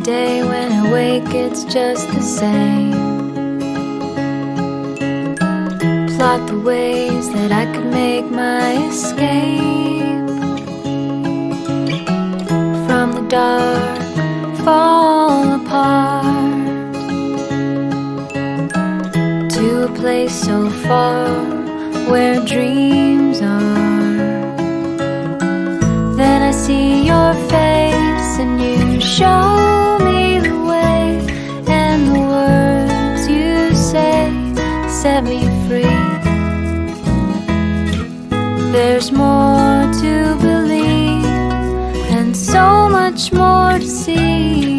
day when I wake it's just the same. Plot the ways that I could make my escape from the dark, fall apart, to a place so far where dreams are. Then I see your face and you show me the way, and the words you say set me free. There's more to believe and so much more to see.